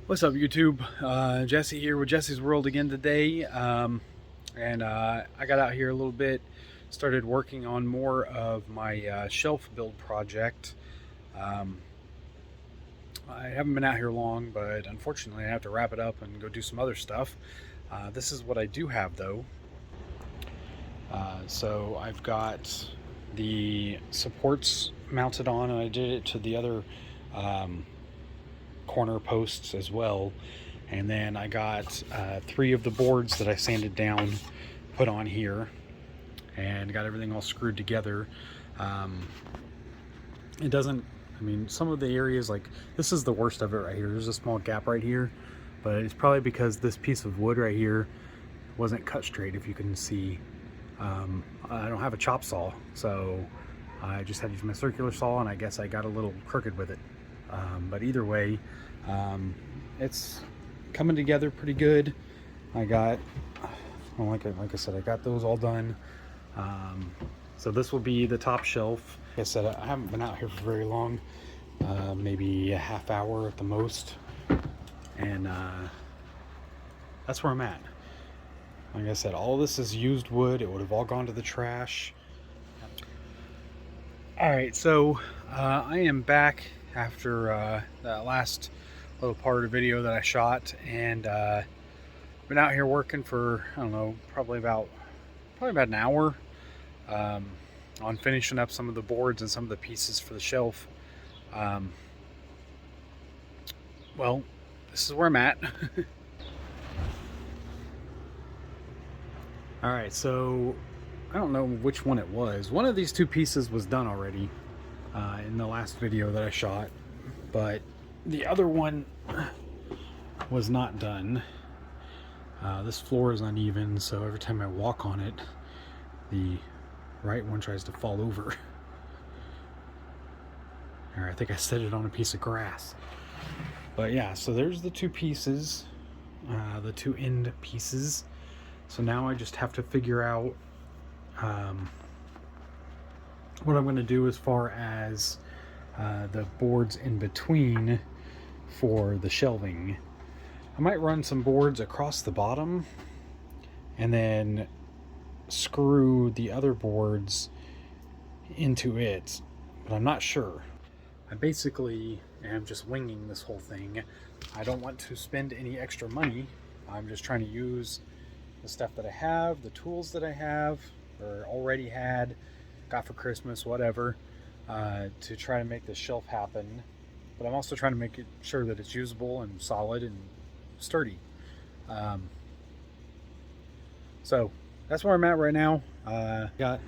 What's up, YouTube? Jesse here with Jesse's World again today. I got out here a little bit, started working on more of my shelf build project. Um, I haven't been out here long, but unfortunately I have to wrap it up and go do some other stuff. This is what I do have though. So I've got the supports mounted on, and I did it to the other um, corner posts as well. And then I got 3 of the boards that I sanded down, put on here, and got everything all screwed together. It doesn't, I mean, some of the areas, like this is the worst of it right here. There's a small gap right here, but it's probably because this piece of wood right here wasn't cut straight, if you can see. I don't have a chop saw, so I just had to use my circular saw, and I guess I got a little crooked with it. But either way, it's coming together pretty good. I got, well, like I said, I got those all done. So this will be the top shelf. Like I said, I haven't been out here for very long, maybe a half hour at the most, and that's where I'm at. Like I said, all this is used wood. It would have all gone to the trash. Alright, so I am back after that last little part of the video that I shot, and been out here working for, I don't know, probably about an hour on finishing up some of the boards and some of the pieces for the shelf. Well, this is where I'm at. Alright, so I don't know which one it was. One of these 2 pieces was done already in the last video that I shot, but the other one was not done. This floor is uneven, so every time I walk on it, the right one tries to fall over. Or I think I set it on a piece of grass. But yeah, so there's the 2 pieces, the 2 end pieces. So now I just have to figure out what I'm going to do as far as the boards in between for the shelving. I might run some boards across the bottom and then screw the other boards into it, but I'm not sure. I basically am just winging this whole thing. I don't want to spend any extra money. I'm just trying to use the stuff that I have, the tools that I have or already had, got for Christmas, whatever, to try to make this shelf happen. But I'm also trying to make it sure that it's usable and solid and sturdy. So that's where I'm at right now. Got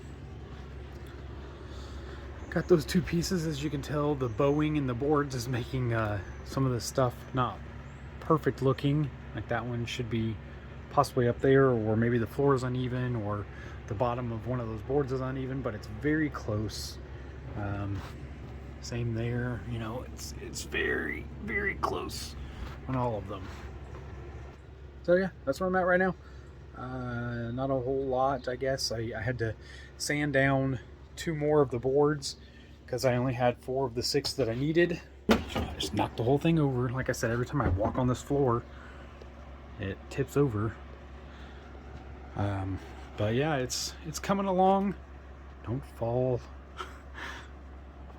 those 2 pieces. As you can tell, the bowing in the boards is making some of the stuff not perfect looking. Like that one should be possibly up there, or maybe the floor is uneven, or the bottom of one of those boards is uneven, but it's very close. Same there, you know, it's very, very close on all of them. So yeah, that's where I'm at right now. Not a whole lot, I guess. I had to sand down 2 more of the boards because I only had 4 of the 6 that I needed. I just knocked the whole thing over. Like I said, every time I walk on this floor, it tips over. But yeah, it's coming along. Don't fall.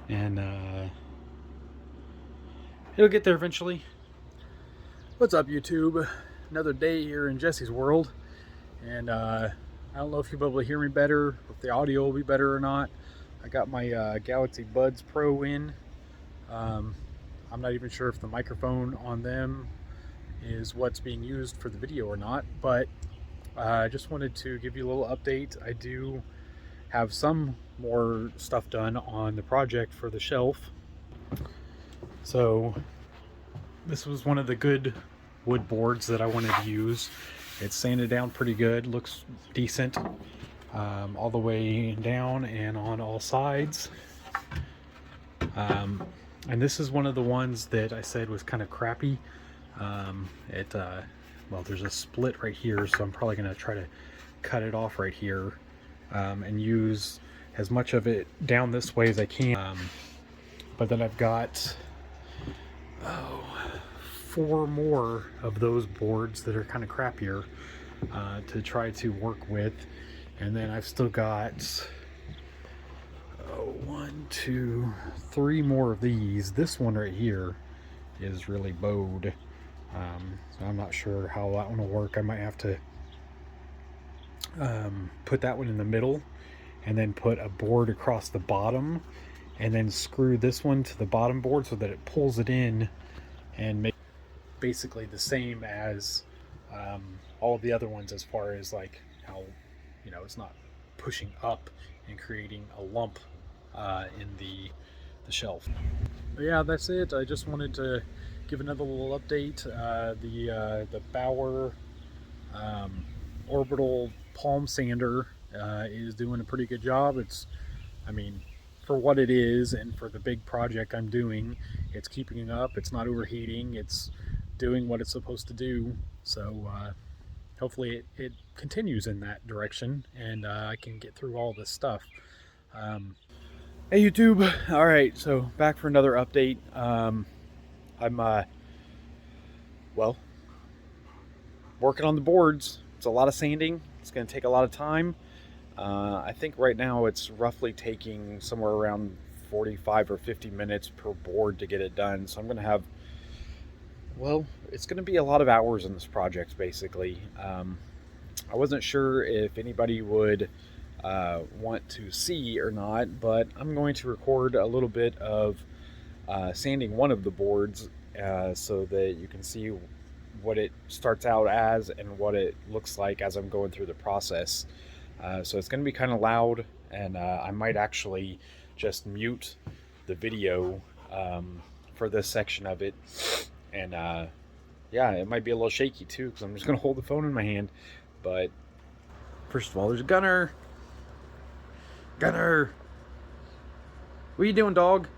And it'll get there eventually. What's up, YouTube? Another day here in Jesse's World, and I don't know if you'll be able to hear me better, if the audio will be better or not. I got my Galaxy Buds Pro in. I'm not even sure if the microphone on them is what's being used for the video or not, but I just wanted to give you a little update. I do have some more stuff done on the project for the shelf. So this was one of the good wood boards that I wanted to use. It's sanded down pretty good, looks decent, all the way down and on all sides. And this is one of the ones that I said was kind of crappy. Well, there's a split right here, so I'm probably going to try to cut it off right here and use as much of it down this way as I can. But then I've got 4 more of those boards that are kind of crappier to try to work with. And then I've still got 1, 2, 3 more of these. This one right here is really bowed. So I'm not sure how that one will work. I might have to put that one in the middle and then put a board across the bottom and then screw this one to the bottom board so that it pulls it in and make basically the same as all of the other ones, as far as like how, you know, it's not pushing up and creating a lump in the shelf. But yeah, that's it. I just wanted to give another little update. The Bauer orbital palm sander is doing a pretty good job. I mean, for what it is and for the big project I'm doing, it's keeping up. It's not overheating. It's doing what it's supposed to do. So hopefully it continues in that direction, and I can get through all this stuff. Hey YouTube, all right, so back for another update. I'm well, working on the boards. It's a lot of sanding. It's going to take a lot of time. I think right now it's roughly taking somewhere around 45 or 50 minutes per board to get it done. So I'm going to have, well, it's going to be a lot of hours in this project, basically. I wasn't sure if anybody would want to see or not, but I'm going to record a little bit of sanding one of the boards so that you can see what it starts out as and what it looks like as I'm going through the process. So it's going to be kind of loud, and I might actually just mute the video for this section of it. And yeah, it might be a little shaky too, because I'm just going to hold the phone in my hand. But first of all, there's Gunner. Gunner! What are you doing, dog?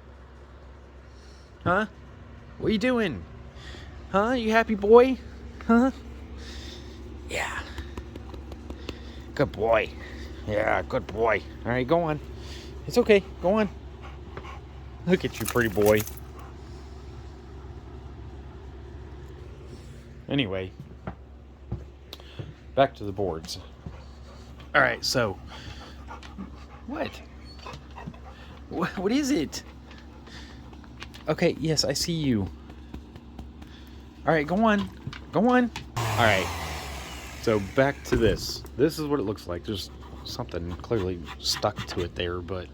Huh? What are you doing? Huh? You happy boy? Huh? Yeah. Good boy. Yeah, good boy. All right, go on. It's okay. Go on. Look at you, pretty boy. Anyway, back to the boards. All right, so what? What is it? Okay, yes, I see you. All right, go on. Go on. All right. So back to this. This is what it looks like. There's something clearly stuck to it there, but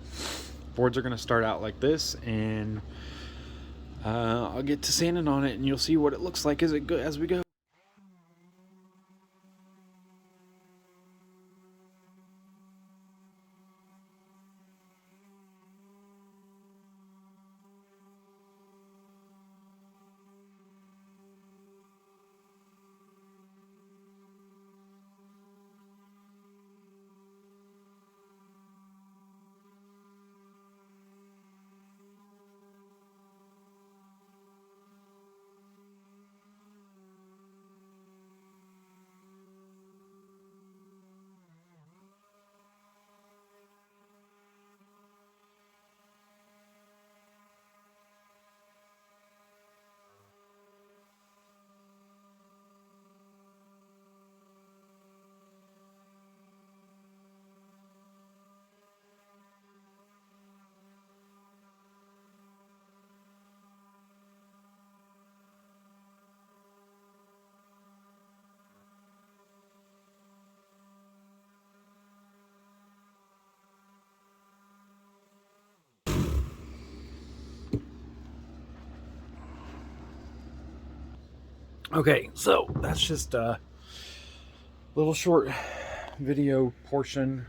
boards are going to start out like this, and I'll get to sanding on it, and you'll see what it looks like as we go. Okay, so that's just a little short video portion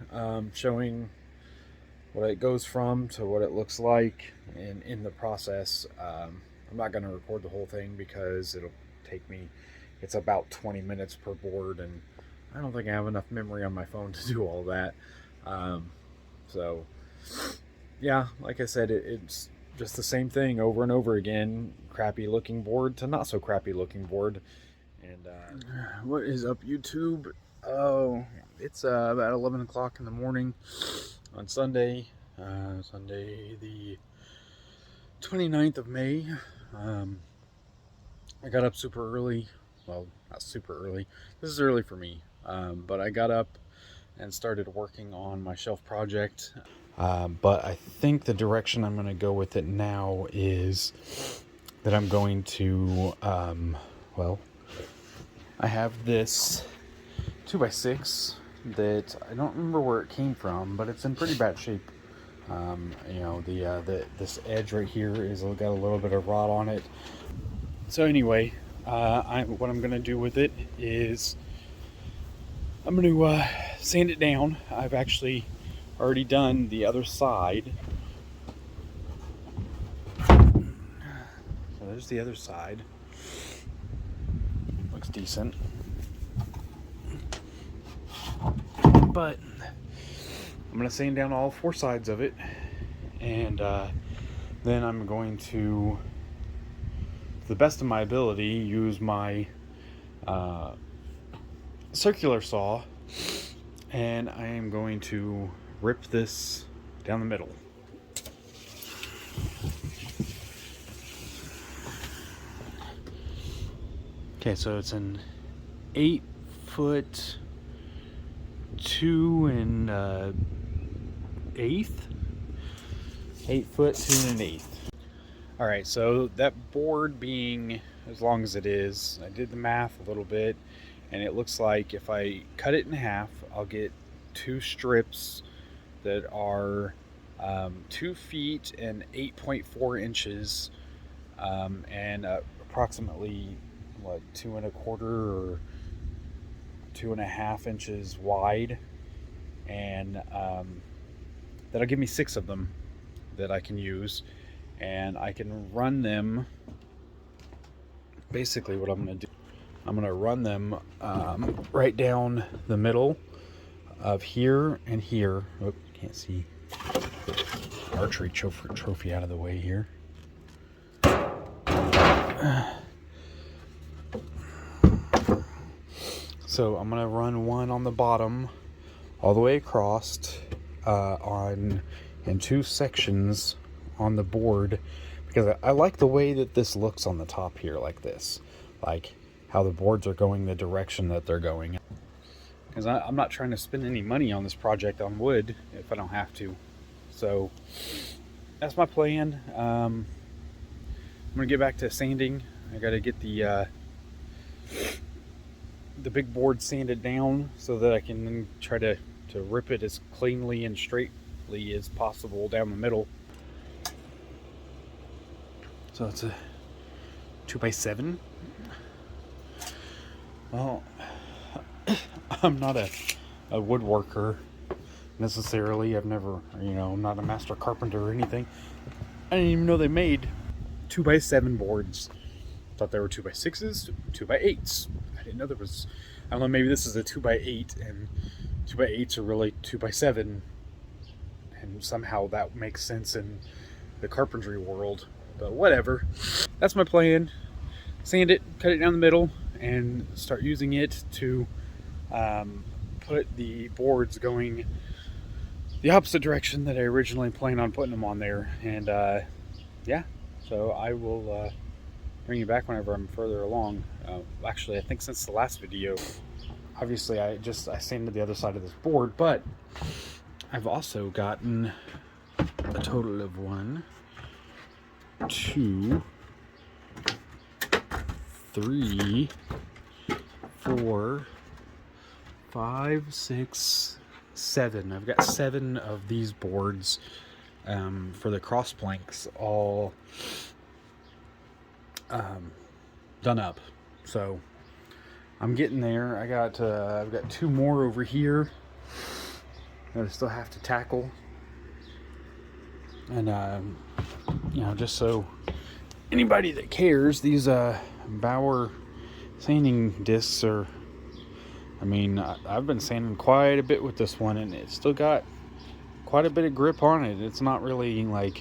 showing what it goes from to what it looks like in the process. I'm not going to record the whole thing because it'll take me, it's about 20 minutes per board, and I don't think I have enough memory on my phone to do all that. So yeah, like I said, it's just the same thing over and over again. Crappy looking board to not so crappy looking board. And what is up, YouTube? Oh, it's about 11 o'clock in the morning on Sunday, Sunday the 29th of May. I got up super early. Well, not super early. This is early for me. But I got up and started working on my shelf project. But I think the direction I'm going to go with it now is that I'm going to, well, I have this 2x6 that I don't remember where it came from, but it's in pretty bad shape. You know, this edge right here is got a little bit of rot on it. So anyway, what I'm gonna do with it is I'm gonna sand it down. I've actually already done the other side. So there's the other side. Looks decent. But I'm gonna sand down all 4 sides of it, and then I'm going to, to the best of my ability, use my circular saw, and I am going to rip this down the middle. Okay, so it's an 8'2" 2 1/8. 8 foot 2 1/8. All right, so that board being as long as it is, I did the math a little bit, and it looks like if I cut it in half, I'll get 2 strips that are 2 feet and 8.4 inches, and approximately what, 2 1/4 or 2 1/2 inches wide, and that'll give me 6 of them that I can use, and I can run them. Basically what I'm going to do, I'm going to run them right down the middle of here and here. Oh, can't see. Archery trophy out of the way here. So I'm going to run one on the bottom all the way across in 2 sections on the board, because I like the way that this looks on the top here, like this, like how the boards are going the direction that they're going, because I'm not trying to spend any money on this project on wood if I don't have to. So that's my plan. I'm gonna get back to sanding. I gotta get the big board sanded down so that I can then try to rip it as cleanly and straightly as possible down the middle. So it's a 2x7. Well, I'm not a woodworker necessarily. I've never, I'm not a master carpenter or anything. I didn't even know they made 2x7 boards. Thought they were 2x6s, 2x8s. I didn't know there was, I don't know, maybe this is a 2x8 and 2x8s are really 2x7. And somehow that makes sense in the carpentry world. But whatever. That's my plan. Sand it, cut it down the middle, and start using it to put the boards going the opposite direction that I originally planned on putting them on there. And yeah, so I will bring you back whenever I'm further along. Actually, I think since the last video, obviously I sanded the other side of this board, but I've also gotten a total of 1, 2, 3, 4, 5, 6, 7. I've got 7 of these boards for the cross planks all done up. So I'm getting there. I've got 2 more over here that I still have to tackle. And just so anybody that cares, these Bauer sanding discs are, I've been sanding quite a bit with this one, and it's still got quite a bit of grip on it. It's not really not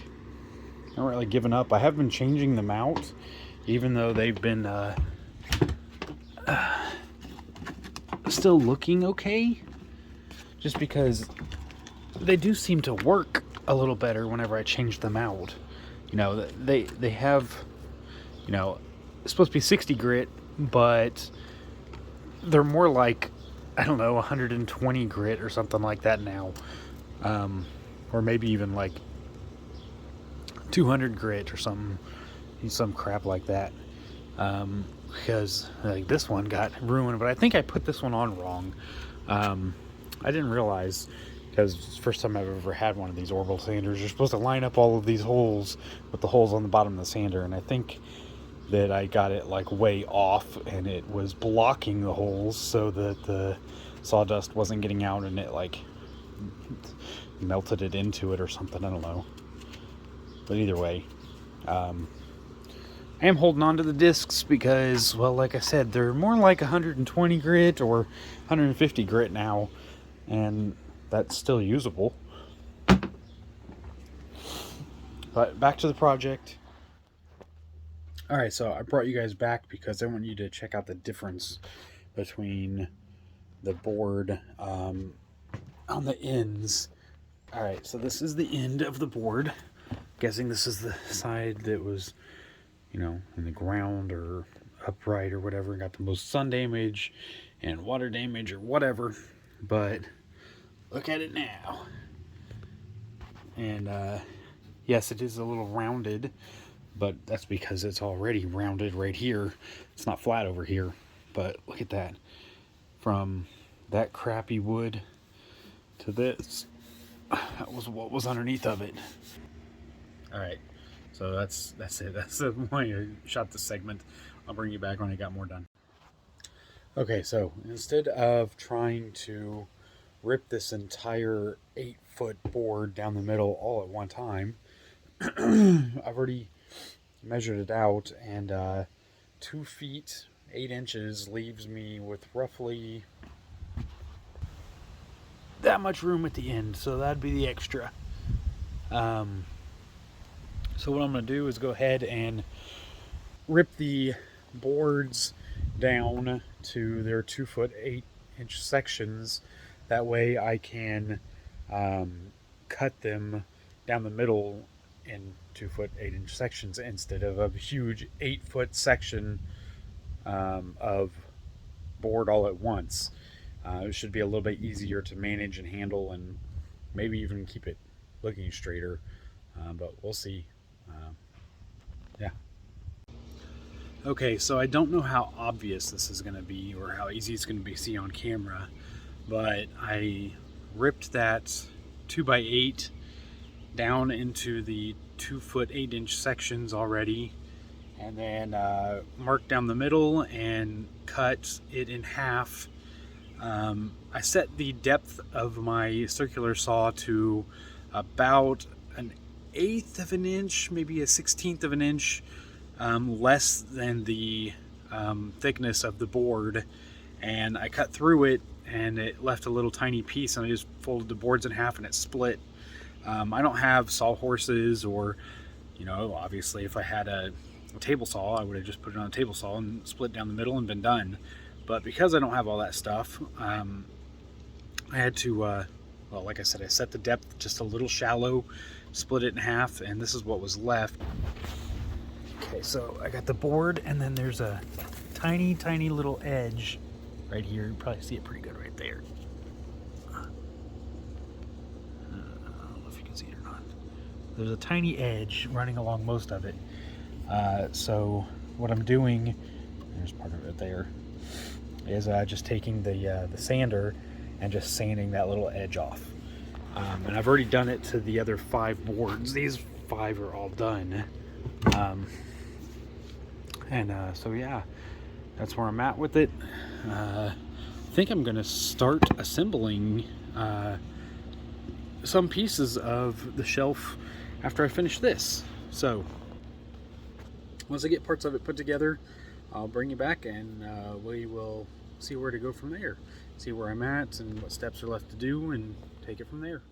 really giving up. I have been changing them out, even though they've been still looking okay, just because they do seem to work a little better whenever I change them out. They have, supposed to be 60 grit, but they're more like, I don't know, 120 grit or something like that now. Or maybe even like 200 grit or something, some crap like that. Because like this one got ruined, but I think I put this one on wrong. I didn't realize, because it's the first time I've ever had one of these orbital sanders. You're supposed to line up all of these holes with the holes on the bottom of the sander, and I think that I got it like way off, and it was blocking the holes so that the sawdust wasn't getting out, and it like melted it into it or something. I don't know. But either way, I am holding on to the discs because, well, like I said, they're more like 120 grit or 150 grit now, and that's still usable. But back to the project. All right, so I brought you guys back because I want you to check out the difference between the board on the ends. All right, so this is the end of the board. Guessing this is the side that was, you know, in the ground or upright or whatever, and got the most sun damage and water damage or whatever. But look at it now. And yes, it is a little rounded, but that's because it's already rounded right here. It's not flat over here. But look at that. From that crappy wood to this, that was what was underneath of it. All right, so that's it. That's the point. I shot this segment. I'll bring you back when I got more done. Okay, so instead of trying to rip this entire 8-foot board down the middle all at one time, I've already measured it out, and 2 feet 8 inches leaves me with roughly that much room at the end, so that'd be the extra. So what I'm going to do is go ahead and rip the boards down to their 2-foot 8-inch sections. That way I can cut them down the middle in 2-foot 8-inch sections instead of a huge 8-foot section of board all at once. It should be a little bit easier to manage and handle, and maybe even keep it looking straighter, but we'll see. Yeah. Okay, so I don't know how obvious this is going to be or how easy it's going to be to see on camera, but I ripped that 2x8 down into the 2-foot 8-inch sections already, and then marked down the middle and cut it in half. I set the depth of my circular saw to about an 1/8 of an inch, maybe a 1/16 of an inch, less than the thickness of the board, and I cut through it, and it left a little tiny piece, and I just folded the boards in half and it split. I don't have sawhorses, or, you know, obviously if I had a table saw, I would have just put it on a table saw and split down the middle and been done. But because I don't have all that stuff, I had to, well, like I said, I set the depth just a little shallow, split it in half, and this is what was left. Okay, so I got the board, and then there's a tiny little edge right here. You probably see it pretty good right there. I don't know if you can see it or not. There's a tiny edge running along most of it. So what I'm doing, there's part of it there, is just taking the sander and just sanding that little edge off. And I've already done it to the other 5 boards. These 5 are all done. So yeah, that's where I'm at with it. I think I'm gonna start assembling some pieces of the shelf after I finish this. So once I get parts of it put together, I'll bring you back, and we will see where to go from there. See where I'm at and what steps are left to do, and take it from there.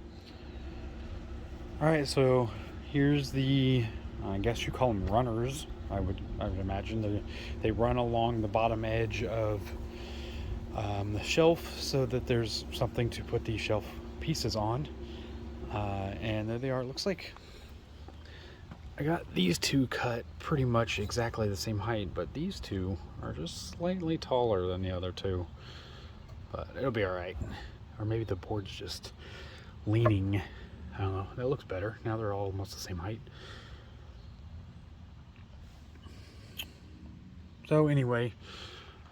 All right, so here's the, I guess you call them runners. I would imagine they run along the bottom edge of the shelf so that there's something to put the shelf pieces on. And there they are. It looks like I got these two cut pretty much exactly the same height, but these two are just slightly taller than the other two. But it'll be all right. Or maybe the board's just leaning. I don't know. That looks better. Now they're all almost the same height. So anyway,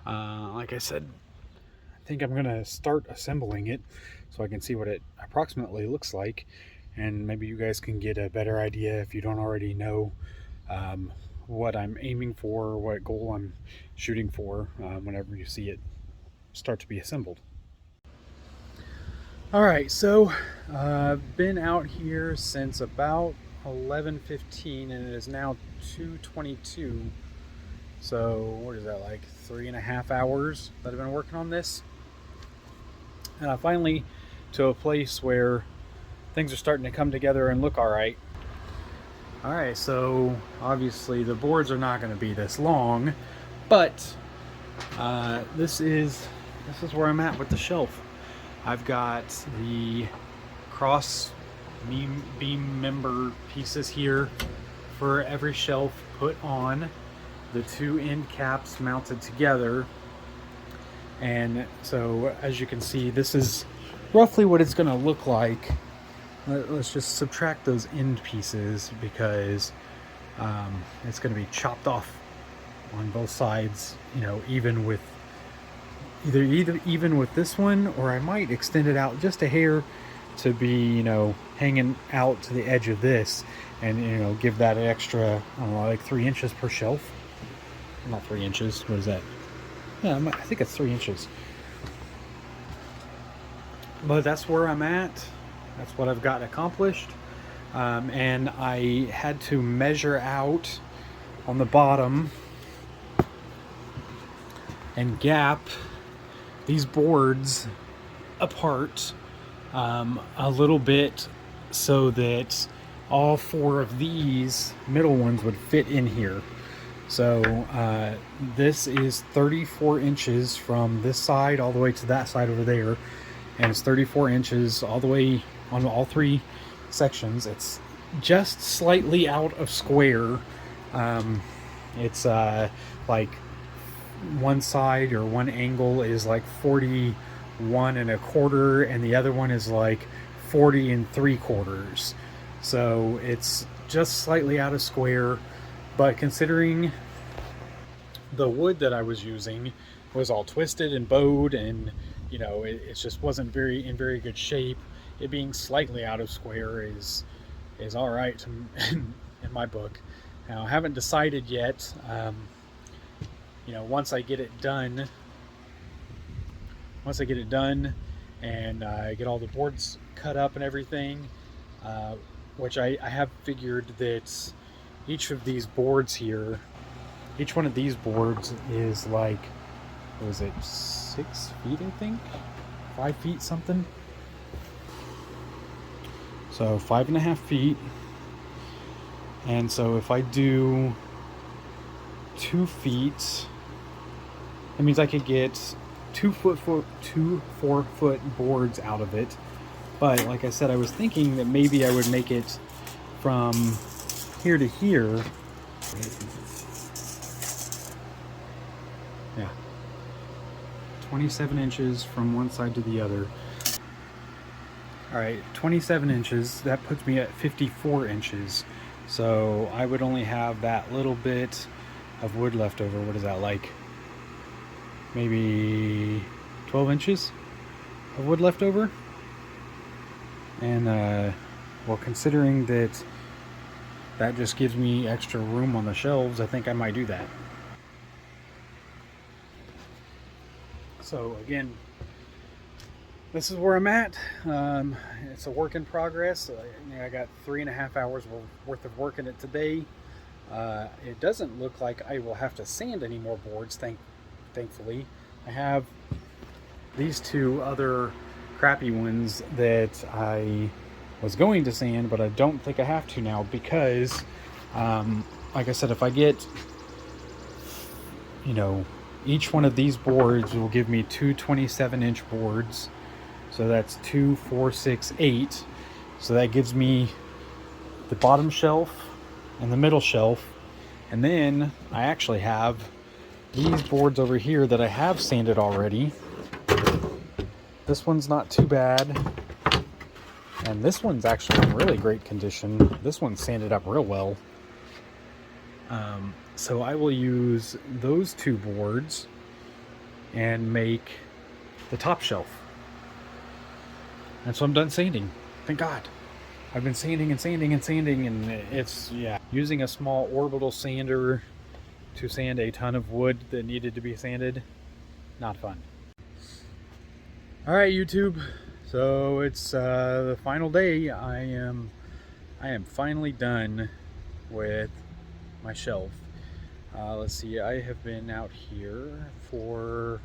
like I said, I think I'm gonna start assembling it so I can see what it approximately looks like, and maybe you guys can get a better idea if you don't already know what I'm aiming for, what goal I'm shooting for whenever you see it start to be assembled. All right, so I've been out here since about 11:15 and it is now 2:22. So what is that, like 3.5 hours that I've been working on this? And finally to a place where things are starting to come together and look all right. All right, so obviously the boards are not going to be this long, but this is where I'm at with the shelf. I've got the cross beam member pieces here for every shelf put on, the two end caps mounted together. And so as you can see, this is roughly what it's going to look like. Let's just subtract those end pieces because it's going to be chopped off on both sides, you know, even with even with this one, or I might extend it out just a hair to be, you know, hanging out to the edge of this, and you know, give that an extra, I don't know, like 3 inches per shelf. Not 3 inches. What is that? Yeah, I think it's 3 inches. But that's where I'm at. That's what I've got accomplished. And I had to measure out on the bottom and gap these boards apart a little bit so that all 4 of these middle ones would fit in here. So this is 34 inches from this side all the way to that side over there, and it's 34 inches all the way on all 3 sections. It's just slightly out of square. It's like one side or one angle is like 41 1/4 and the other one is like 40 3/4. So it's just slightly out of square, but considering the wood that I was using was all twisted and bowed, and you know, it just wasn't in very good shape, it being slightly out of square is all right in my book. Now I haven't decided yet. You know, once I get it done and I get all the boards cut up and everything, which I have figured that each of these boards here, each one of these boards is like, what was it, 6 feet, I think? 5 feet something? So 5.5 feet. And so if I do 2 feet, that means I could get 2 4-foot boards out of it. But like I said, I was thinking that maybe I would make it from here to here. Yeah, 27 inches from one side to the other. All right, 27 inches, that puts me at 54 inches. So I would only have that little bit of wood left over. What is that, like maybe 12 inches of wood left over? And well, considering that just gives me extra room on the shelves, I think I might do that. So again, this is where I'm at. It's a work in progress. I got 3.5 hours worth of work in it today. It doesn't look like I will have to sand any more boards, thankfully. I have these 2 other crappy ones that I was going to sand, but I don't think I have to now because, like I said, if I get, you know, each one of these boards will give me 2 27-inch boards. So that's 2, 4, 6, 8. So that gives me the bottom shelf and the middle shelf. And then I actually have these boards over here that I have sanded already. This one's not too bad. And this one's actually in really great condition. This one's sanded up real well. So I will use those two boards and make the top shelf. And so I'm done sanding. Thank God. I've been sanding and sanding and sanding, and it's, yeah. Using a small orbital sander to sand a ton of wood that needed to be sanded, not fun. All right, YouTube. So it's the final day. I am finally done with my shelf. Let's see. I have been out here for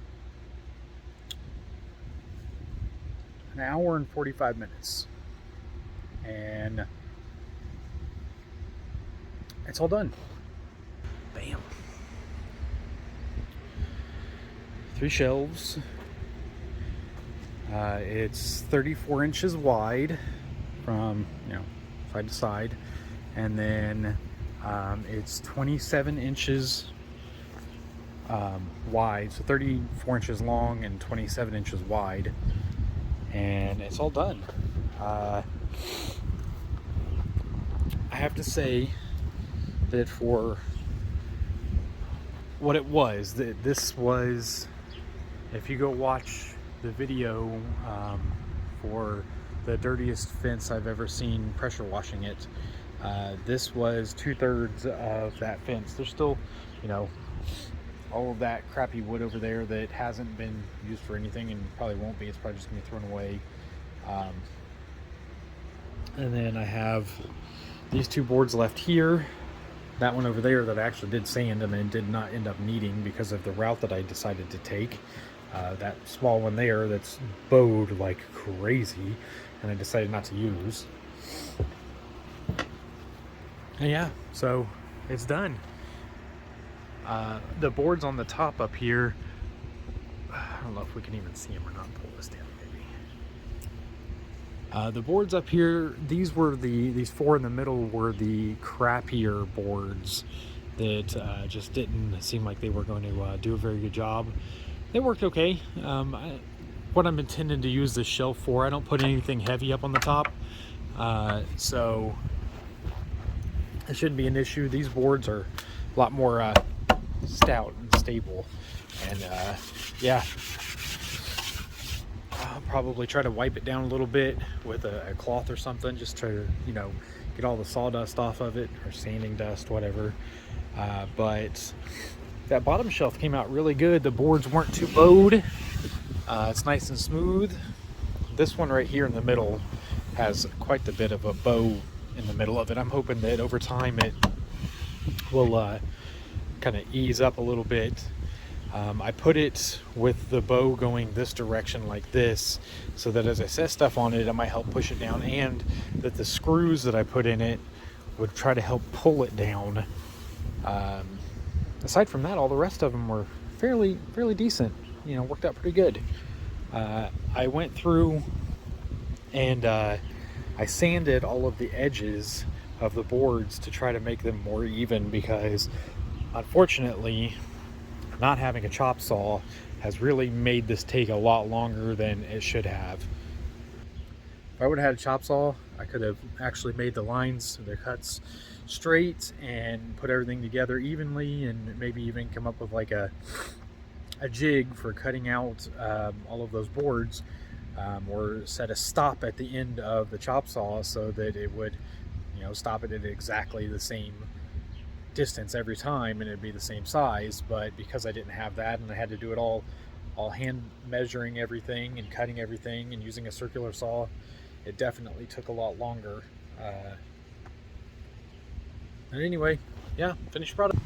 an hour and 45 minutes. And it's all done. Bam. 3 shelves. It's 34 inches wide from, side to side, and then it's 27 inches wide, so 34 inches long and 27 inches wide, and it's all done. I have to say that for what it was, that this was, if you go watch the video for the dirtiest fence I've ever seen pressure washing it, this was 2/3 of that fence. There's still, all of that crappy wood over there that hasn't been used for anything and probably won't be. It's probably just gonna be thrown away. And then I have these 2 boards left here. That one over there that I actually did sand and then did not end up needing because of the route that I decided to take. That small one there that's bowed like crazy, and I decided not to use. And yeah, so it's done. The boards on the top up here, I don't know if we can even see them or not. Pull this down maybe. The boards up here, these 4 in the middle were the crappier boards that just didn't seem like they were going to do a very good job. They worked okay. What I'm intending to use this shelf for, I don't put anything heavy up on the top, so it shouldn't be an issue. These boards are a lot more stout and stable, and yeah, I'll probably try to wipe it down a little bit with a cloth or something, just try to get all the sawdust off of it, or sanding dust, whatever. But that bottom shelf came out really good. The boards weren't too bowed. It's nice and smooth. This one right here in the middle has quite a bit of a bow in the middle of it. I'm hoping that over time it will kind of ease up a little bit. I put it with the bow going this direction like this, so that as I set stuff on it, it might help push it down, and that the screws that I put in it would try to help pull it down. Aside from that, all the rest of them were fairly decent. Worked out pretty good. I went through and I sanded all of the edges of the boards to try to make them more even, because unfortunately not having a chop saw has really made this take a lot longer than it should have. If I would have had a chop saw, I could have actually made the lines, the cuts straight, and put everything together evenly, and maybe even come up with like a jig for cutting out all of those boards, or set a stop at the end of the chop saw so that it would stop it at exactly the same distance every time, and it'd be the same size. But because I didn't have that, and I had to do it all hand measuring everything and cutting everything and using a circular saw, it definitely took a lot longer. And anyway, yeah, finished product.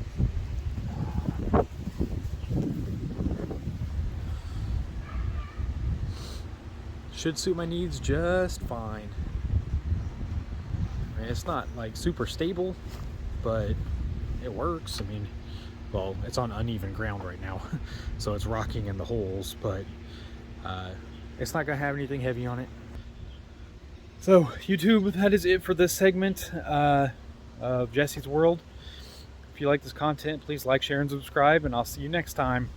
Should suit my needs just fine. I mean, it's not like super stable, but it works. I mean, well, it's on uneven ground right now, so it's rocking in the holes, but it's not gonna have anything heavy on it. So YouTube, that is it for this segment. of Jesse's World. If you like this content, please like, share, and subscribe, and I'll see you next time.